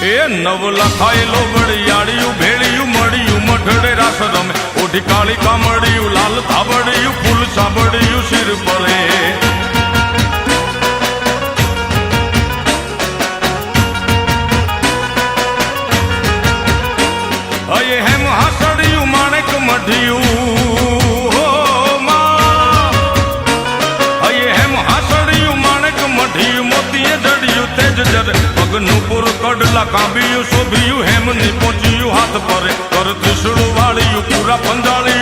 એ નવ લખાયેલો વડિયાળિયું ભેળિયું મળ્યું મઢડે રાસ રમે ઓઢી કાળી કામડિયું લાલ થાબડિયું ફૂલ સાબડિયું શિર પરે અયે હેમ હાસડિયું માણેક મઢિયું પગનું પૂર કડલા કાંબિયું શોભિયું હેમની પહોંચ્યું હાથ પરે કર ત્રિશુળ વાળિયું પૂરા પંજાળી